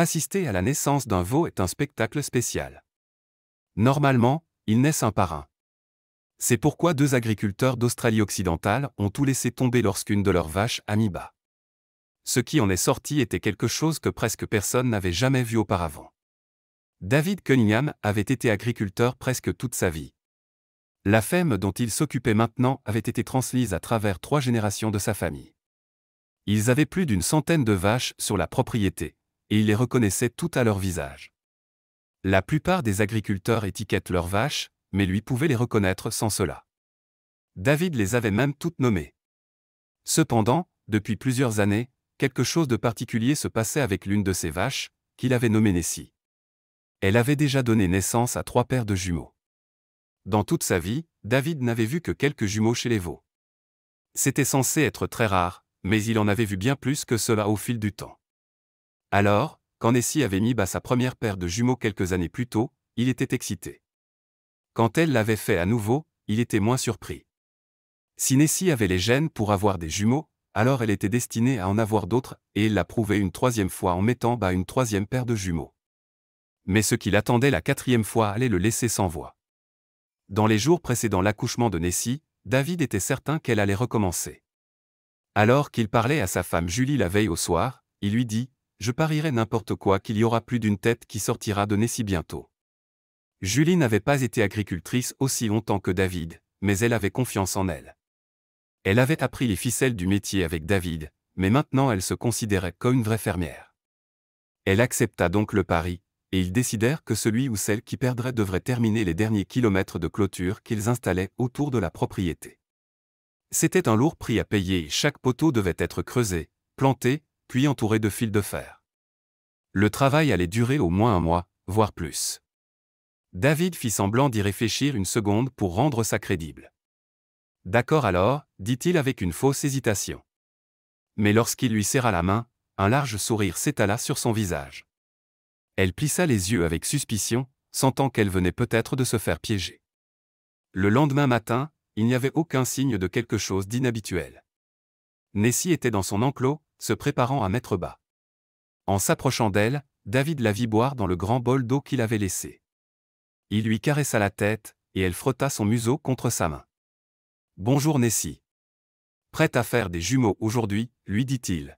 Assister à la naissance d'un veau est un spectacle spécial. Normalement, ils naissent un par un. C'est pourquoi deux agriculteurs d'Australie-Occidentale ont tout laissé tomber lorsqu'une de leurs vaches a mis bas. Ce qui en est sorti était quelque chose que presque personne n'avait jamais vu auparavant. David Cunningham avait été agriculteur presque toute sa vie. La ferme dont il s'occupait maintenant avait été transmise à travers 3 générations de sa famille. Ils avaient plus d'une centaine de vaches sur la propriété, et il les reconnaissait toutes à leur visage. La plupart des agriculteurs étiquettent leurs vaches, mais lui pouvait les reconnaître sans cela. David les avait même toutes nommées. Cependant, depuis plusieurs années, quelque chose de particulier se passait avec l'une de ses vaches, qu'il avait nommée Nessie. Elle avait déjà donné naissance à 3 paires de jumeaux. Dans toute sa vie, David n'avait vu que quelques jumeaux chez les veaux. C'était censé être très rare, mais il en avait vu bien plus que cela au fil du temps. Alors, quand Nessie avait mis bas sa première paire de jumeaux quelques années plus tôt, il était excité. Quand elle l'avait fait à nouveau, il était moins surpris. Si Nessie avait les gènes pour avoir des jumeaux, alors elle était destinée à en avoir d'autres, et il l'a prouvé une 3e fois en mettant bas une 3e paire de jumeaux. Mais ce qu'il attendait la 4e fois allait le laisser sans voix. Dans les jours précédant l'accouchement de Nessie, David était certain qu'elle allait recommencer. Alors qu'il parlait à sa femme Julie la veille au soir, il lui dit « Je parierais n'importe quoi qu'il y aura plus d'une tête qui sortira de Nessie bientôt. » Julie n'avait pas été agricultrice aussi longtemps que David, mais elle avait confiance en elle. Elle avait appris les ficelles du métier avec David, mais maintenant elle se considérait comme une vraie fermière. Elle accepta donc le pari, et ils décidèrent que celui ou celle qui perdrait devrait terminer les derniers kilomètres de clôture qu'ils installaient autour de la propriété. C'était un lourd prix à payer et chaque poteau devait être creusé, planté, puis entouré de fils de fer. Le travail allait durer au moins un mois, voire plus. David fit semblant d'y réfléchir une seconde pour rendre ça crédible. « D'accord alors, dit-il avec une fausse hésitation. Mais lorsqu'il lui serra la main, un large sourire s'étala sur son visage. Elle plissa les yeux avec suspicion, sentant qu'elle venait peut-être de se faire piéger. Le lendemain matin, il n'y avait aucun signe de quelque chose d'inhabituel. Nessie était dans son enclos, se préparant à mettre bas. En s'approchant d'elle, David la vit boire dans le grand bol d'eau qu'il avait laissé. Il lui caressa la tête, et elle frotta son museau contre sa main. « Bonjour Nessie. Prête à faire des jumeaux aujourd'hui, lui dit-il.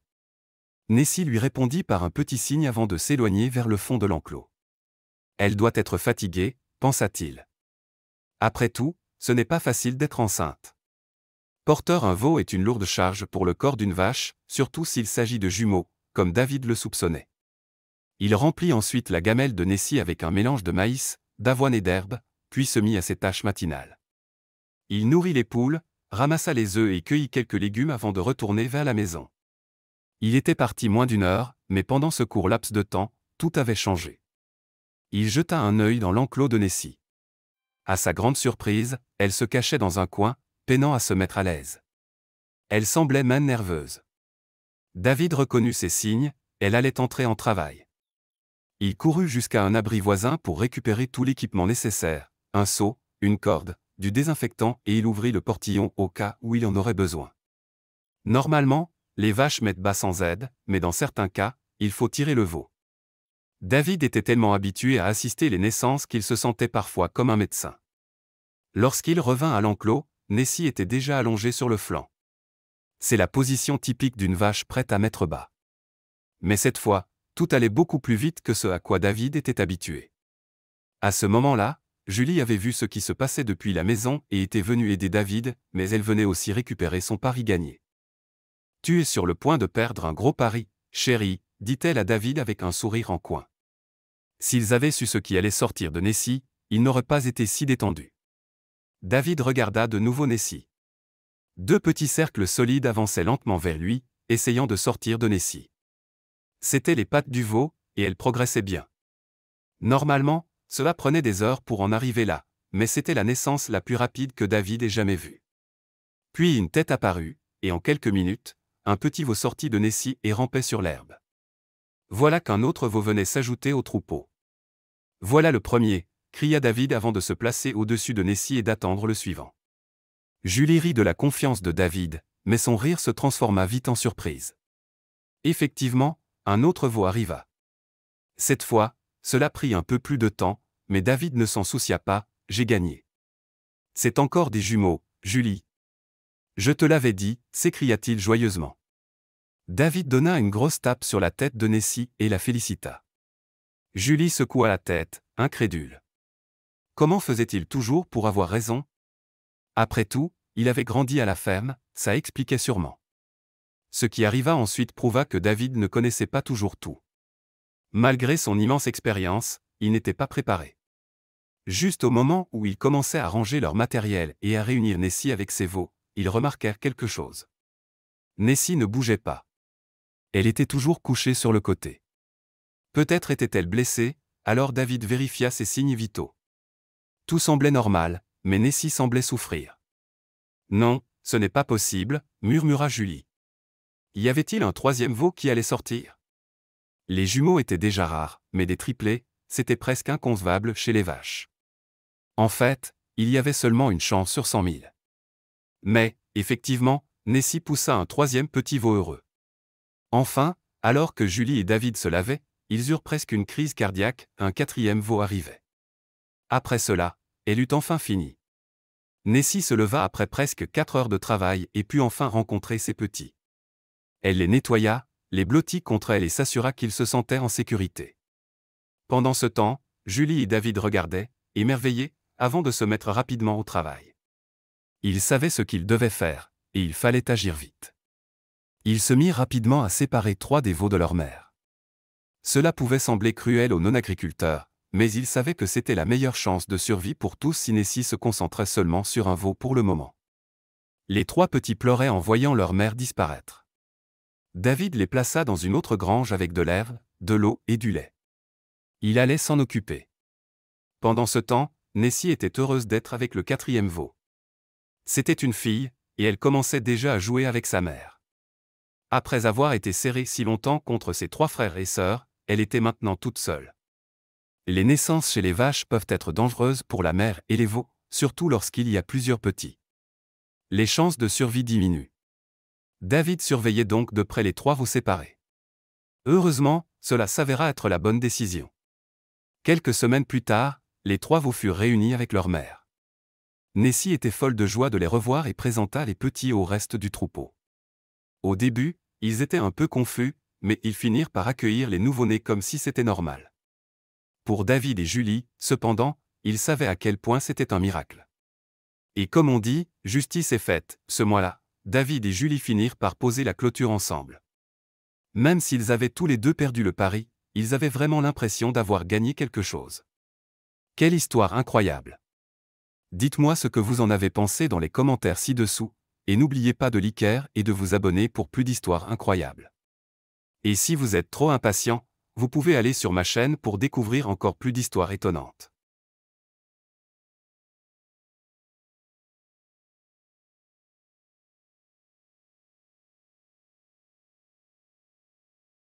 Nessie lui répondit par un petit signe avant de s'éloigner vers le fond de l'enclos. Elle doit être fatiguée, pensa-t-il. Après tout, ce n'est pas facile d'être enceinte. Porteur un veau est une lourde charge pour le corps d'une vache, surtout s'il s'agit de jumeaux, comme David le soupçonnait. Il remplit ensuite la gamelle de Nessie avec un mélange de maïs, d'avoine et d'herbe, puis se mit à ses tâches matinales. Il nourrit les poules, ramassa les œufs et cueillit quelques légumes avant de retourner vers la maison. Il était parti moins d'1 heure, mais pendant ce court laps de temps, tout avait changé. Il jeta un œil dans l'enclos de Nessie. À sa grande surprise, elle se cachait dans un coin, peinant à se mettre à l'aise. Elle semblait même nerveuse. David reconnut ses signes, elle allait entrer en travail. Il courut jusqu'à un abri voisin pour récupérer tout l'équipement nécessaire, un seau, une corde, du désinfectant et il ouvrit le portillon au cas où il en aurait besoin. Normalement, les vaches mettent bas sans aide, mais dans certains cas, il faut tirer le veau. David était tellement habitué à assister les naissances qu'il se sentait parfois comme un médecin. Lorsqu'il revint à l'enclos, Nessie était déjà allongée sur le flanc. C'est la position typique d'une vache prête à mettre bas. Mais cette fois, tout allait beaucoup plus vite que ce à quoi David était habitué. À ce moment-là, Julie avait vu ce qui se passait depuis la maison et était venue aider David, mais elle venait aussi récupérer son pari gagné. « Tu es sur le point de perdre un gros pari, chérie, dit-elle à David avec un sourire en coin. S'ils avaient su ce qui allait sortir de Nessie, ils n'auraient pas été si détendus. David regarda de nouveau Nessie. 2 petits cercles solides avançaient lentement vers lui, essayant de sortir de Nessie. C'étaient les pattes du veau, et elles progressaient bien. Normalement, cela prenait des heures pour en arriver là, mais c'était la naissance la plus rapide que David ait jamais vue. Puis une tête apparut, et en quelques minutes, un petit veau sortit de Nessie et rampait sur l'herbe. Voilà qu'un autre veau venait s'ajouter au troupeau. « Voilà le premier !» cria David avant de se placer au-dessus de Nessie et d'attendre le suivant. Julie rit de la confiance de David, mais son rire se transforma vite en surprise. Effectivement, un autre veau arriva. Cette fois, cela prit un peu plus de temps, mais David ne s'en soucia pas, j'ai gagné. C'est encore des jumeaux, Julie. Je te l'avais dit, s'écria-t-il joyeusement. David donna une grosse tape sur la tête de Nessie et la félicita. Julie secoua la tête, incrédule. Comment faisait-il toujours pour avoir raison? Après tout, il avait grandi à la ferme, ça expliquait sûrement. Ce qui arriva ensuite prouva que David ne connaissait pas toujours tout. Malgré son immense expérience, il n'était pas préparé. Juste au moment où ils commençaient à ranger leur matériel et à réunir Nessie avec ses veaux, ils remarquèrent quelque chose. Nessie ne bougeait pas. Elle était toujours couchée sur le côté. Peut-être était-elle blessée, alors David vérifia ses signes vitaux. Tout semblait normal, mais Nessie semblait souffrir. Non, ce n'est pas possible, murmura Julie. Y avait-il un troisième veau qui allait sortir? Les jumeaux étaient déjà rares, mais des triplés, c'était presque inconcevable chez les vaches. En fait, il y avait seulement une chance sur 100 000. Mais, effectivement, Nessie poussa un troisième petit veau heureux. Enfin, alors que Julie et David se lavaient, ils eurent presque une crise cardiaque, un quatrième veau arrivait. Après cela, elle eut enfin fini. Nessie se leva après presque 4 heures de travail et put enfin rencontrer ses petits. Elle les nettoya, les blottit contre elle et s'assura qu'ils se sentaient en sécurité. Pendant ce temps, Julie et David regardaient, émerveillés, avant de se mettre rapidement au travail. Ils savaient ce qu'ils devaient faire, et il fallait agir vite. Ils se mirent rapidement à séparer 3 des veaux de leur mère. Cela pouvait sembler cruel aux non-agriculteurs, mais ils savaient que c'était la meilleure chance de survie pour tous si Nessie se concentrait seulement sur un veau pour le moment. Les 3 petits pleuraient en voyant leur mère disparaître. David les plaça dans une autre grange avec de l'herbe, de l'eau et du lait. Il allait s'en occuper. Pendant ce temps, Nessie était heureuse d'être avec le 4e veau. C'était une fille, et elle commençait déjà à jouer avec sa mère. Après avoir été serrée si longtemps contre ses 3 frères et sœurs, elle était maintenant toute seule. Les naissances chez les vaches peuvent être dangereuses pour la mère et les veaux, surtout lorsqu'il y a plusieurs petits. Les chances de survie diminuent. David surveillait donc de près les 3 veaux séparés. Heureusement, cela s'avéra être la bonne décision. Quelques semaines plus tard, les 3 veaux furent réunis avec leur mère. Nessie était folle de joie de les revoir et présenta les petits au reste du troupeau. Au début, ils étaient un peu confus, mais ils finirent par accueillir les nouveau-nés comme si c'était normal. Pour David et Julie, cependant, ils savaient à quel point c'était un miracle. Et comme on dit, justice est faite, ce mois-là, David et Julie finirent par poser la clôture ensemble. Même s'ils avaient tous les deux perdu le pari, ils avaient vraiment l'impression d'avoir gagné quelque chose. Quelle histoire incroyable! Dites-moi ce que vous en avez pensé dans les commentaires ci-dessous, et n'oubliez pas de liker et de vous abonner pour plus d'histoires incroyables. Et si vous êtes trop impatient, vous pouvez aller sur ma chaîne pour découvrir encore plus d'histoires étonnantes.